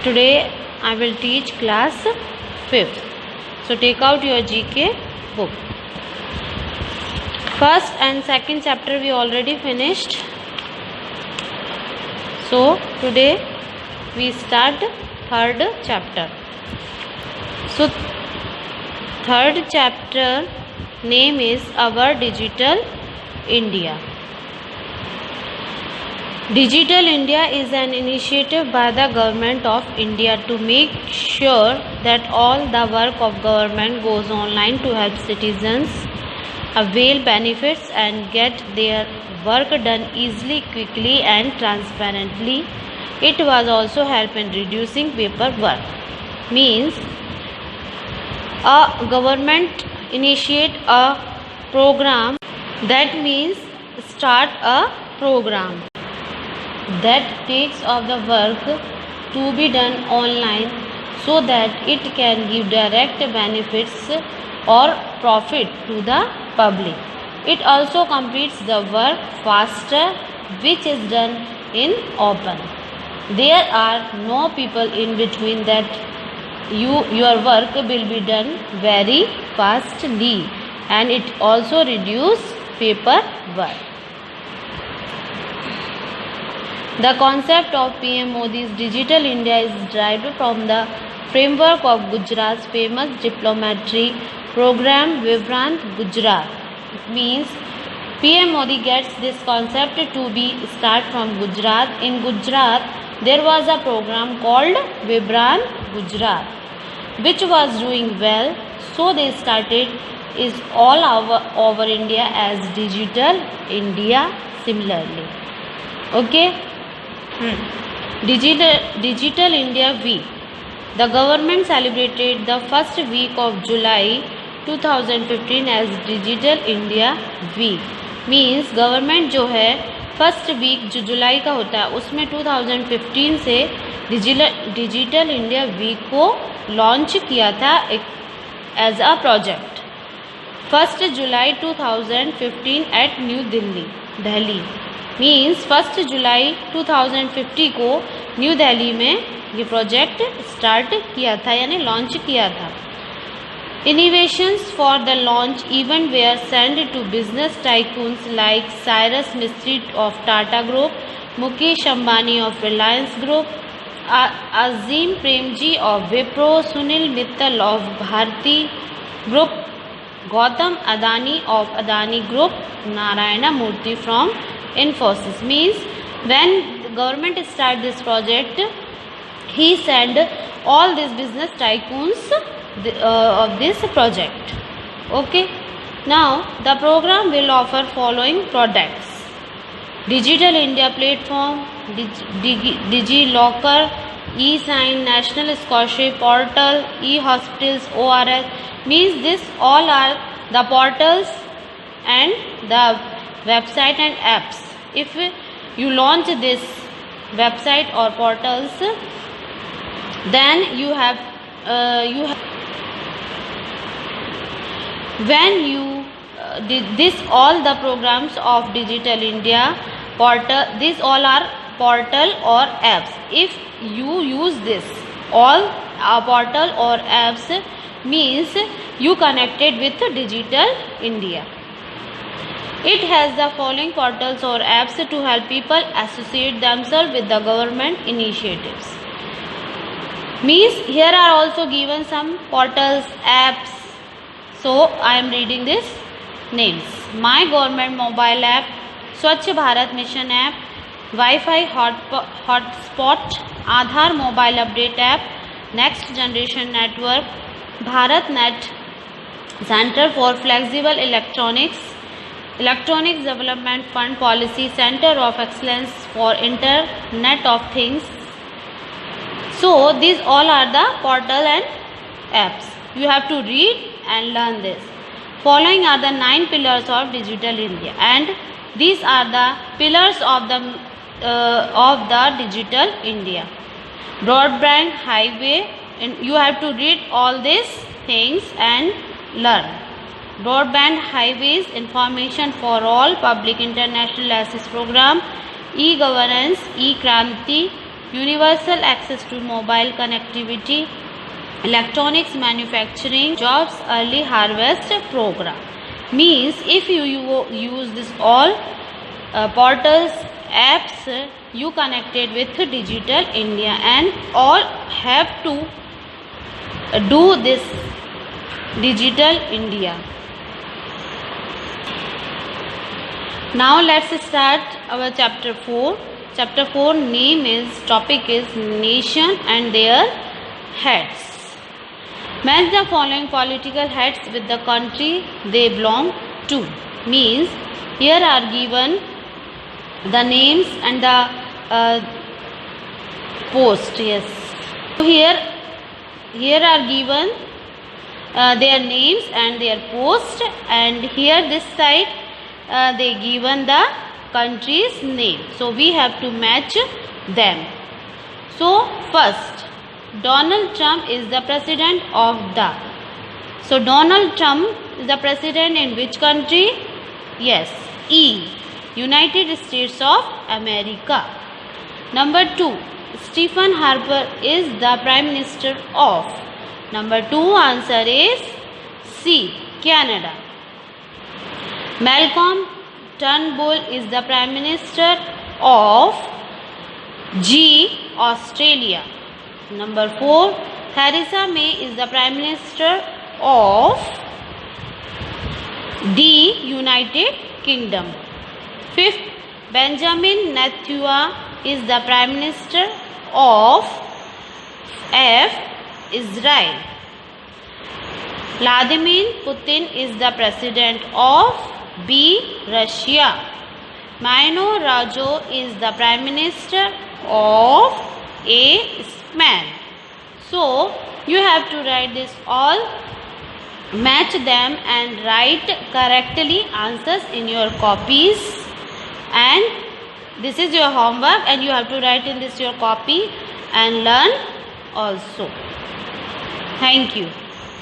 Today I will teach class 5th. So take out your GK book. First and second chapter we already finished. So today we start third chapter. So third chapter name is Our Digital India. Digital India is an initiative by the Government of India to make sure that all the work of government goes online to help citizens avail benefits and get their work done easily, quickly and transparently. It was also help in reducing paperwork. Means a government initiate a program, that means start a program that takes of the work to be done online so that it can give direct benefits or profit to the public. It also completes the work faster, which is done in open. There are no people in between, that your work will be done very fastly, and it also reduce paperwork. The concept of PM Modi's Digital India is derived from the framework of Gujarat's famous diplomatic program Vibrant Gujarat. It means PM Modi gets this concept to be start from Gujarat. In Gujarat, there was a program called Vibrant Gujarat, which was doing well. So they started is all over India as Digital India similarly. Okay. Digital India Week. The government celebrated the first week of July 2015 as Digital India Week. Means government जो है first week जो जुलाई का होता है उसमें 2015 से digital India week को launch किया था एज अ प्रोजेक्ट. 1 जुलाई 2015 एट न्यू दिल्ली. मीन्स 1 जुलाई 2050 को न्यू दिल्ली में ये प्रोजेक्ट स्टार्ट किया था, यानी लॉन्च किया था. Innovations for the launch event were send to business tycoons like Cyrus Mistry of Tata group, Mukesh Ambani of Reliance group, Azim Premji of Wipro, Sunil Mittal of Bharti group, Gautam Adani of Adani group, Narayana Murthy from Infosys. Means when the government start this project, he send all these business tycoons of this project. Okay. Now the program will offer following products: Digital India Platform, DigiLocker, eSign, National Scholarship Portal, eHospitals, ORS. Means this all are the portals and the website and apps. If you launch this website or portals, then you have when you did this all the programs of Digital India portal, these all are portal or apps. If you use this all portal or apps, means you connected with Digital India. It has the following portals or apps to help people associate themselves with the government initiatives. Means here are also given some portals, apps. So I am reading this names: My Government Mobile App, Swachh Bharat Mission App, Wi-Fi Hotspot, Aadhaar Mobile Update App, Next Generation Network, BharatNet, Center for Flexible Electronics Development Fund Policy, Center of Excellence for Internet of Things. So these all are the portal and apps. You have to read and learn this. Following are the 9 pillars of Digital India, and these are the pillars of the Digital India. Broadband, highway, and you have to read all these things and learn. Broadband, highways, information for all, public international access program, e-governance, e-Kranti, universal access to mobile connectivity, electronics manufacturing, jobs early harvest program. Means if you use this all portals, apps, you connected with Digital India, and all have to do this Digital India. Now let's start our chapter 4. Chapter 4 topic is nation and their heads. Match the following political heads with the country they belong to. Means here are given the names and the post. Yes. So here are given their names and their post, and here this side they given the country's name. So we have to match them. So first, Donald Trump is the president of the. So Donald Trump is the president in which country? Yes, E. United States of America. Number 2, Stephen Harper is the Prime Minister of. Number 2 answer is C. Canada. Malcolm Turnbull is the Prime Minister of G. Australia. Number 4, Theresa May is the Prime Minister of D. United Kingdom. 5th, Benjamin Netanyahu is the Prime Minister of F. Israel. Vladimir Putin is the President of B. Russia. Maino Rajo is the Prime Minister of A. Spain. So you have to write this all, match them and write correctly answers in your copies, and this is your homework, and you have to write in this your copy and learn also. Thank you.